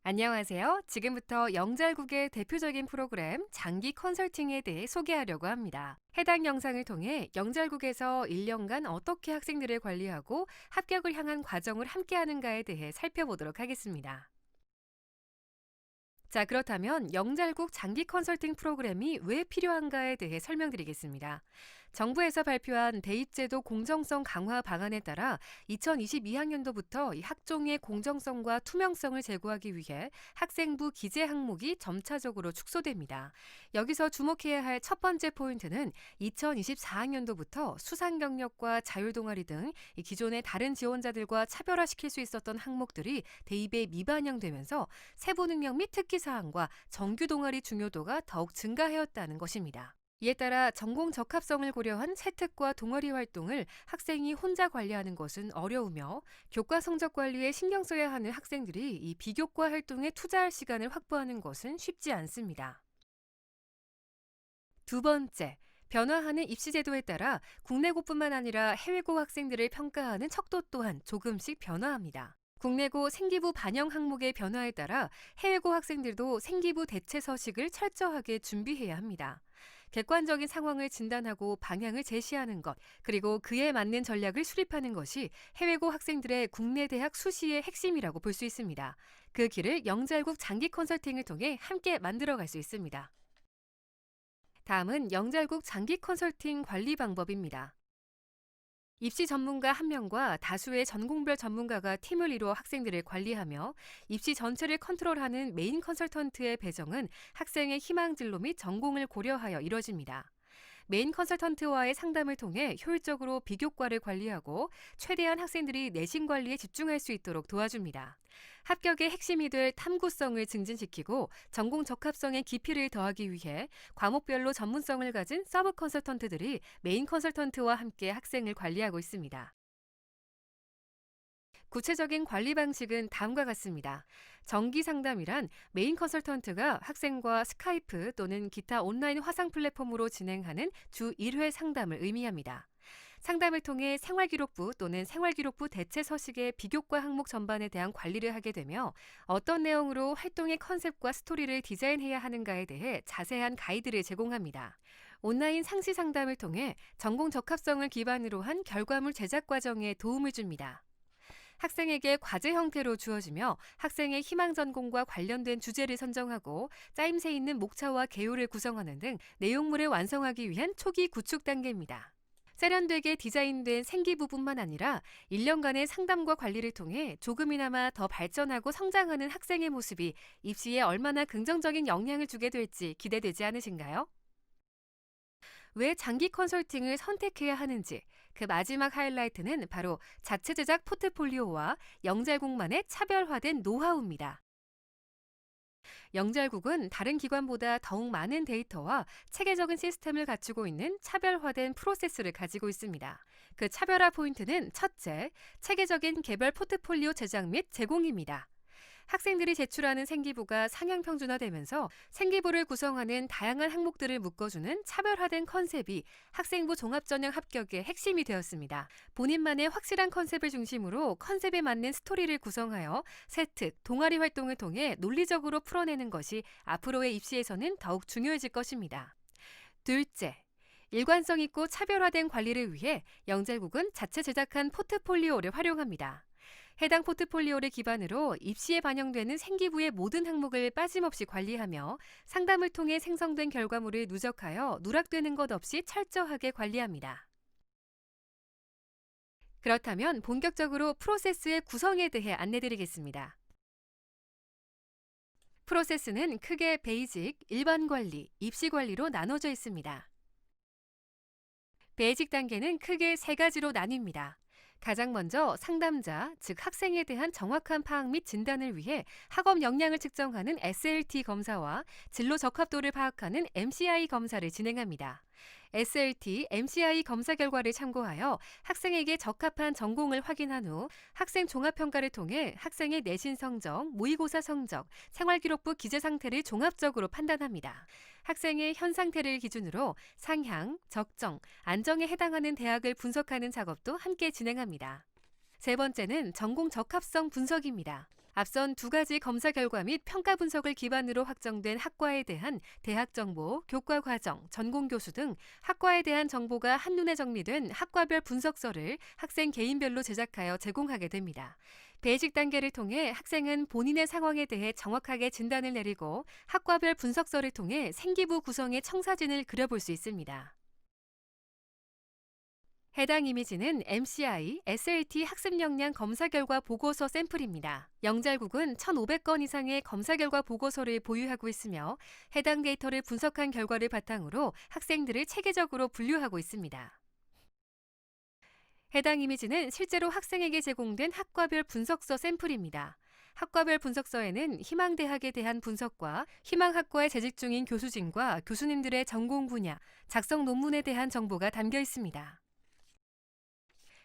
안녕하세요. 지금부터 영잘국의 대표적인 프로그램 장기 컨설팅에 대해 소개하려고 합니다. 해당 영상을 통해 영잘국에서 1년간 어떻게 학생들을 관리하고 합격을 향한 과정을 함께 하는가에 대해 살펴보도록 하겠습니다. 자, 그렇다면 영잘국 장기 컨설팅 프로그램이 왜 필요한가에 대해 설명드리겠습니다. 정부에서 발표한 대입제도 공정성 강화 방안에 따라 2022학년도부터 이 학종의 공정성과 투명성을 제고하기 위해 학생부 기재 항목이 점차적으로 축소됩니다. 여기서 주목해야 할 첫 번째 포인트는 2024학년도부터 수상 경력과 자율 동아리 등 이 기존의 다른 지원자들과 차별화시킬 수 있었던 항목들이 대입에 미반영되면서 세부 능력 및 특기 사항과 정규 동아리 중요도가 더욱 증가하였다는 것입니다. 이에 따라 전공 적합성을 고려한 채특과 동아리 활동을 학생이 혼자 관리하는 것은 어려우며 교과 성적 관리에 신경 써야 하는 학생들이 이 비교과 활동에 투자할 시간을 확보하는 것은 쉽지 않습니다. 두 번째, 변화하는 입시제도에 따라 국내고뿐만 아니라 해외고 학생들을 평가하는 척도 또한 조금씩 변화합니다. 국내고 생기부 반영 항목의 변화에 따라 해외고 학생들도 생기부 대체 서식을 철저하게 준비해야 합니다. 객관적인 상황을 진단하고 방향을 제시하는 것, 그리고 그에 맞는 전략을 수립하는 것이 해외고 학생들의 국내 대학 수시의 핵심이라고 볼 수 있습니다. 그 길을 영잘국 장기 컨설팅을 통해 함께 만들어갈 수 있습니다. 다음은 영잘국 장기 컨설팅 관리 방법입니다. 입시 전문가 1명과 다수의 전공별 전문가가 팀을 이루어 학생들을 관리하며 입시 전체를 컨트롤하는 메인 컨설턴트의 배정은 학생의 희망 진로 및 전공을 고려하여 이뤄집니다. 메인 컨설턴트와의 상담을 통해 효율적으로 비교과를 관리하고 최대한 학생들이 내신 관리에 집중할 수 있도록 도와줍니다. 합격의 핵심이 될 탐구성을 증진시키고 전공 적합성의 깊이를 더하기 위해 과목별로 전문성을 가진 서브 컨설턴트들이 메인 컨설턴트와 함께 학생을 관리하고 있습니다. 구체적인 관리 방식은 다음과 같습니다. 정기 상담이란 메인 컨설턴트가 학생과 스카이프 또는 기타 온라인 화상 플랫폼으로 진행하는 주 1회 상담을 의미합니다. 상담을 통해 생활기록부 또는 생활기록부 대체 서식의 비교과 항목 전반에 대한 관리를 하게 되며 어떤 내용으로 활동의 컨셉과 스토리를 디자인해야 하는가에 대해 자세한 가이드를 제공합니다. 온라인 상시 상담을 통해 전공 적합성을 기반으로 한 결과물 제작 과정에 도움을 줍니다. 학생에게 과제 형태로 주어지며 학생의 희망 전공과 관련된 주제를 선정하고 짜임새 있는 목차와 개요를 구성하는 등 내용물을 완성하기 위한 초기 구축 단계입니다. 세련되게 디자인된 생기부뿐만 아니라 1년간의 상담과 관리를 통해 조금이나마 더 발전하고 성장하는 학생의 모습이 입시에 얼마나 긍정적인 영향을 주게 될지 기대되지 않으신가요? 왜 장기 컨설팅을 선택해야 하는지 그 마지막 하이라이트는 바로 자체 제작 포트폴리오와 영잘국만의 차별화된 노하우입니다. 영잘국은 다른 기관보다 더욱 많은 데이터와 체계적인 시스템을 갖추고 있는 차별화된 프로세스를 가지고 있습니다. 그 차별화 포인트는 첫째, 체계적인 개별 포트폴리오 제작 및 제공입니다. 학생들이 제출하는 생기부가 상향 평준화되면서 생기부를 구성하는 다양한 항목들을 묶어주는 차별화된 컨셉이 학생부 종합전형 합격의 핵심이 되었습니다. 본인만의 확실한 컨셉을 중심으로 컨셉에 맞는 스토리를 구성하여 세특, 동아리 활동을 통해 논리적으로 풀어내는 것이 앞으로의 입시에서는 더욱 중요해질 것입니다. 둘째, 일관성 있고 차별화된 관리를 위해 영잘국은 자체 제작한 포트폴리오를 활용합니다. 해당 포트폴리오를 기반으로 입시에 반영되는 생기부의 모든 항목을 빠짐없이 관리하며 상담을 통해 생성된 결과물을 누적하여 누락되는 것 없이 철저하게 관리합니다. 그렇다면 본격적으로 프로세스의 구성에 대해 안내드리겠습니다. 프로세스는 크게 베이직, 일반 관리, 입시 관리로 나눠져 있습니다. 베이직 단계는 크게 세 가지로 나뉩니다. 가장 먼저 상담자, 즉 학생에 대한 정확한 파악 및 진단을 위해 학업 역량을 측정하는 SLT 검사와 진로 적합도를 파악하는 MCI 검사를 진행합니다. SLT, MCI 검사 결과를 참고하여 학생에게 적합한 전공을 확인한 후 학생 종합평가를 통해 학생의 내신 성적, 모의고사 성적, 생활기록부 기재 상태를 종합적으로 판단합니다. 학생의 현 상태를 기준으로 상향, 적정, 안정에 해당하는 대학을 분석하는 작업도 함께 진행합니다. 세 번째는 전공 적합성 분석입니다. 앞선 두 가지 검사 결과 및 평가 분석을 기반으로 확정된 학과에 대한 대학 정보, 교과 과정, 전공 교수 등 학과에 대한 정보가 한눈에 정리된 학과별 분석서를 학생 개인별로 제작하여 제공하게 됩니다. 배식 단계를 통해 학생은 본인의 상황에 대해 정확하게 진단을 내리고 학과별 분석서를 통해 생기부 구성의 청사진을 그려볼 수 있습니다. 해당 이미지는 MCI, SLT 학습 역량 검사 결과 보고서 샘플입니다. 영잘국은 1,500건 이상의 검사 결과 보고서를 보유하고 있으며 해당 데이터를 분석한 결과를 바탕으로 학생들을 체계적으로 분류하고 있습니다. 해당 이미지는 실제로 학생에게 제공된 학과별 분석서 샘플입니다. 학과별 분석서에는 희망대학에 대한 분석과 희망학과에 재직 중인 교수진과 교수님들의 전공 분야, 작성 논문에 대한 정보가 담겨 있습니다.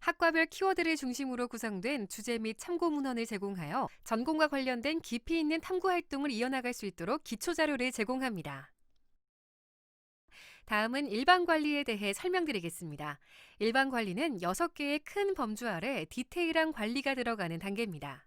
학과별 키워드를 중심으로 구성된 주제 및 참고 문헌을 제공하여 전공과 관련된 깊이 있는 탐구 활동을 이어나갈 수 있도록 기초 자료를 제공합니다. 다음은 일반 관리에 대해 설명드리겠습니다. 일반 관리는 6개의 큰 범주 아래 디테일한 관리가 들어가는 단계입니다.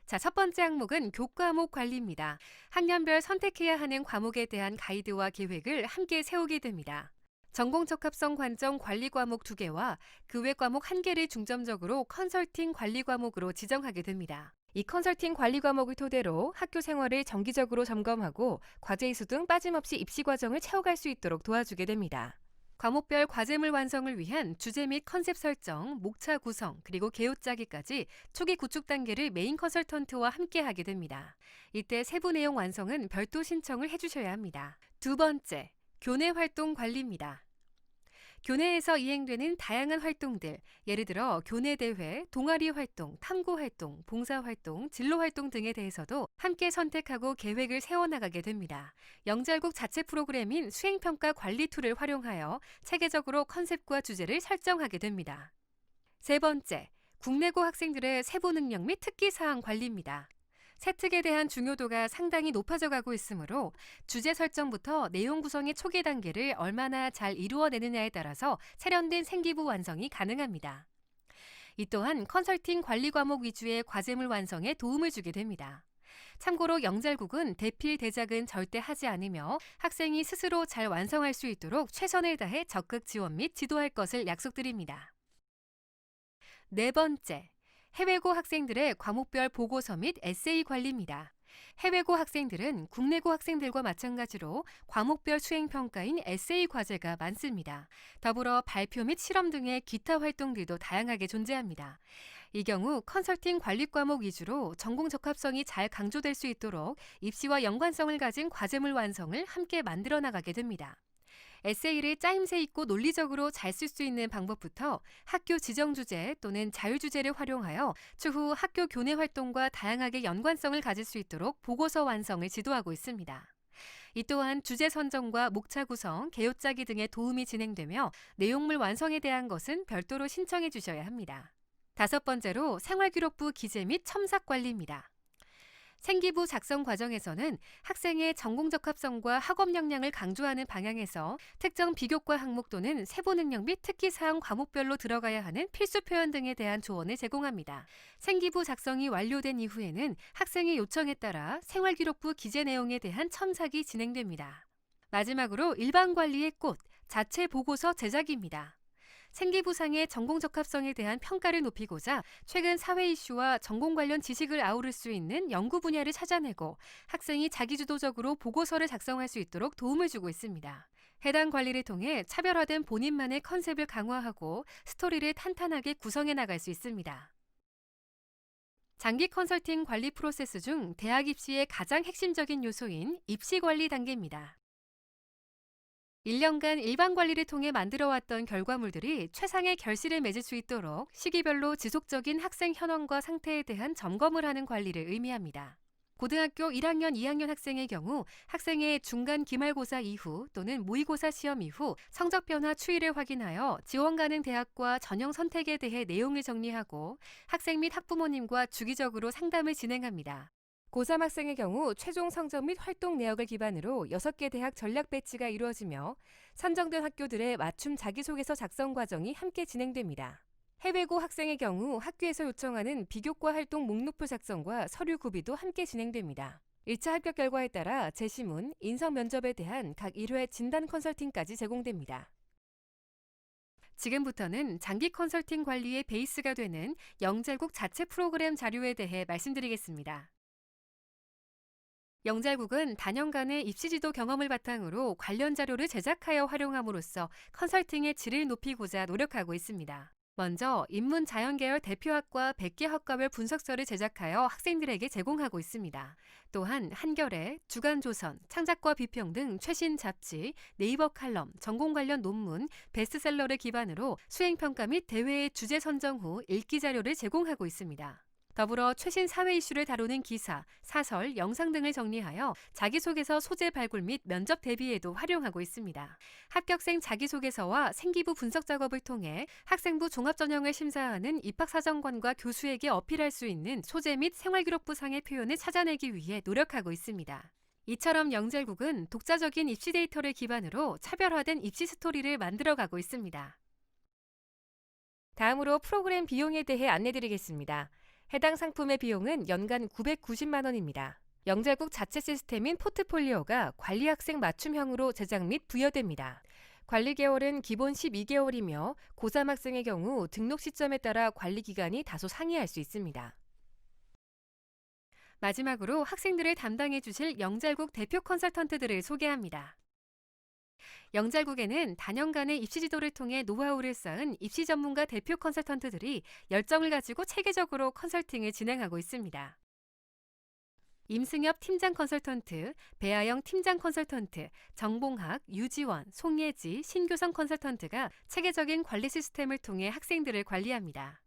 자, 첫 번째 항목은 교과목 관리입니다. 학년별 선택해야 하는 과목에 대한 가이드와 계획을 함께 세우게 됩니다. 전공 적합성 관점 관리 과목 2개와 그 외 과목 1개를 중점적으로 컨설팅 관리 과목으로 지정하게 됩니다. 이 컨설팅 관리 과목을 토대로 학교 생활을 정기적으로 점검하고 과제 이수 등 빠짐없이 입시 과정을 채워갈 수 있도록 도와주게 됩니다. 과목별 과제물 완성을 위한 주제 및 컨셉 설정, 목차 구성, 그리고 개요 짜기까지 초기 구축 단계를 메인 컨설턴트와 함께 하게 됩니다. 이때 세부 내용 완성은 별도 신청을 해주셔야 합니다. 두 번째, 교내 활동 관리입니다. 교내에서 이행되는 다양한 활동들, 예를 들어 교내 대회, 동아리 활동, 탐구 활동, 봉사 활동, 진로 활동 등에 대해서도 함께 선택하고 계획을 세워나가게 됩니다. 영잘국 자체 프로그램인 수행평가 관리 툴을 활용하여 체계적으로 컨셉과 주제를 설정하게 됩니다. 세 번째, 국내고 학생들의 세부 능력 및 특기사항 관리입니다. 세특에 대한 중요도가 상당히 높아져 가고 있으므로 주제 설정부터 내용 구성의 초기 단계를 얼마나 잘 이루어내느냐에 따라서 세련된 생기부 완성이 가능합니다. 이 또한 컨설팅 관리 과목 위주의 과제물 완성에 도움을 주게 됩니다. 참고로 영잘국은 대필 대작은 절대 하지 않으며 학생이 스스로 잘 완성할 수 있도록 최선을 다해 적극 지원 및 지도할 것을 약속드립니다. 네 번째, 해외고 학생들의 과목별 보고서 및 에세이 관리입니다. 해외고 학생들은 국내고 학생들과 마찬가지로 과목별 수행평가인 에세이 과제가 많습니다. 더불어 발표 및 실험 등의 기타 활동들도 다양하게 존재합니다. 이 경우 컨설팅 관리 과목 위주로 전공 적합성이 잘 강조될 수 있도록 입시와 연관성을 가진 과제물 완성을 함께 만들어 나가게 됩니다. 에세이를 짜임새 있고 논리적으로 잘 쓸 수 있는 방법부터 학교 지정 주제 또는 자유 주제를 활용하여 추후 학교 교내 활동과 다양하게 연관성을 가질 수 있도록 보고서 완성을 지도하고 있습니다. 이 또한 주제 선정과 목차 구성, 개요 짜기 등의 도움이 진행되며 내용물 완성에 대한 것은 별도로 신청해 주셔야 합니다. 다섯 번째로 생활기록부 기재 및 첨삭 관리입니다. 생기부 작성 과정에서는 학생의 전공 적합성과 학업 역량을 강조하는 방향에서 특정 비교과 항목 또는 세부 능력 및 특기사항 과목별로 들어가야 하는 필수 표현 등에 대한 조언을 제공합니다. 생기부 작성이 완료된 이후에는 학생의 요청에 따라 생활기록부 기재 내용에 대한 첨삭이 진행됩니다. 마지막으로 일반 관리의 꽃, 자체 보고서 제작입니다. 생기부상의 전공 적합성에 대한 평가를 높이고자 최근 사회 이슈와 전공 관련 지식을 아우를 수 있는 연구 분야를 찾아내고 학생이 자기주도적으로 보고서를 작성할 수 있도록 도움을 주고 있습니다. 해당 관리를 통해 차별화된 본인만의 컨셉을 강화하고 스토리를 탄탄하게 구성해 나갈 수 있습니다. 장기 컨설팅 관리 프로세스 중 대학 입시의 가장 핵심적인 요소인 입시 관리 단계입니다. 1년간 일반 관리를 통해 만들어왔던 결과물들이 최상의 결실을 맺을 수 있도록 시기별로 지속적인 학생 현황과 상태에 대한 점검을 하는 관리를 의미합니다. 고등학교 1학년, 2학년 학생의 경우 학생의 중간 기말고사 이후 또는 모의고사 시험 이후 성적 변화 추이를 확인하여 지원 가능 대학과 전형 선택에 대해 내용을 정리하고 학생 및 학부모님과 주기적으로 상담을 진행합니다. 고3 학생의 경우 최종 성적 및 활동 내역을 기반으로 6개 대학 전략 배치가 이루어지며 선정된 학교들의 맞춤 자기소개서 작성 과정이 함께 진행됩니다. 해외고 학생의 경우 학교에서 요청하는 비교과 활동 목록표 작성과 서류 구비도 함께 진행됩니다. 1차 합격 결과에 따라 제시문, 인성 면접에 대한 각 1회 진단 컨설팅까지 제공됩니다. 지금부터는 장기 컨설팅 관리의 베이스가 되는 영잘국 자체 프로그램 자료에 대해 말씀드리겠습니다. 영잘국은 단연간의 입시지도 경험을 바탕으로 관련 자료를 제작하여 활용함으로써 컨설팅의 질을 높이고자 노력하고 있습니다. 먼저 인문자연계열 대표학과 100개 학과별 분석서를 제작하여 학생들에게 제공하고 있습니다. 또한 한겨레, 주간조선, 창작과 비평 등 최신 잡지, 네이버 칼럼, 전공 관련 논문, 베스트셀러를 기반으로 수행평가 및 대회의 주제 선정 후 읽기 자료를 제공하고 있습니다. 더불어 최신 사회 이슈를 다루는 기사, 사설, 영상 등을 정리하여 자기소개서 소재 발굴 및 면접 대비에도 활용하고 있습니다. 합격생 자기소개서와 생기부 분석 작업을 통해 학생부 종합전형을 심사하는 입학사정관과 교수에게 어필할 수 있는 소재 및 생활기록부상의 표현을 찾아내기 위해 노력하고 있습니다. 이처럼 영잘국은 독자적인 입시 데이터를 기반으로 차별화된 입시 스토리를 만들어가고 있습니다. 다음으로 프로그램 비용에 대해 안내드리겠습니다. 해당 상품의 비용은 연간 990만 원입니다. 영잘국 자체 시스템인 포트폴리오가 관리 학생 맞춤형으로 제작 및 부여됩니다. 관리 개월은 기본 12개월이며 고3 학생의 경우 등록 시점에 따라 관리 기간이 다소 상이할 수 있습니다. 마지막으로 학생들을 담당해 주실 영잘국 대표 컨설턴트들을 소개합니다. 영잘국에는 단연간의 입시 지도를 통해 노하우를 쌓은 입시 전문가 대표 컨설턴트들이 열정을 가지고 체계적으로 컨설팅을 진행하고 있습니다. 임승엽 팀장 컨설턴트, 배아영 팀장 컨설턴트, 정봉학, 유지원, 송예지, 신교성 컨설턴트가 체계적인 관리 시스템을 통해 학생들을 관리합니다.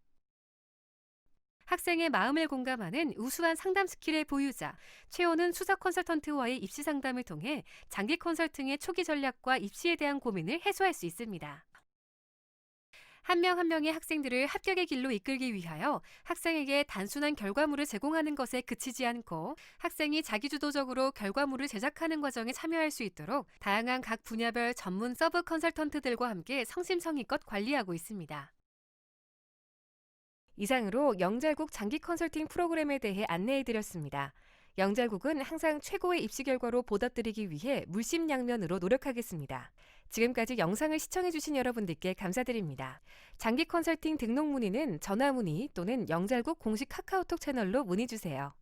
학생의 마음을 공감하는 우수한 상담 스킬의 보유자, 최호는 수석 컨설턴트와의 입시 상담을 통해 장기 컨설팅의 초기 전략과 입시에 대한 고민을 해소할 수 있습니다. 한 명 한 명의 학생들을 합격의 길로 이끌기 위하여 학생에게 단순한 결과물을 제공하는 것에 그치지 않고 학생이 자기주도적으로 결과물을 제작하는 과정에 참여할 수 있도록 다양한 각 분야별 전문 서브 컨설턴트들과 함께 성심성의껏 관리하고 있습니다. 이상으로 영잘국 장기 컨설팅 프로그램에 대해 안내해드렸습니다. 영잘국은 항상 최고의 입시 결과로 보답드리기 위해 물심양면으로 노력하겠습니다. 지금까지 영상을 시청해주신 여러분들께 감사드립니다. 장기 컨설팅 등록 문의는 전화 문의 또는 영잘국 공식 카카오톡 채널로 문의주세요.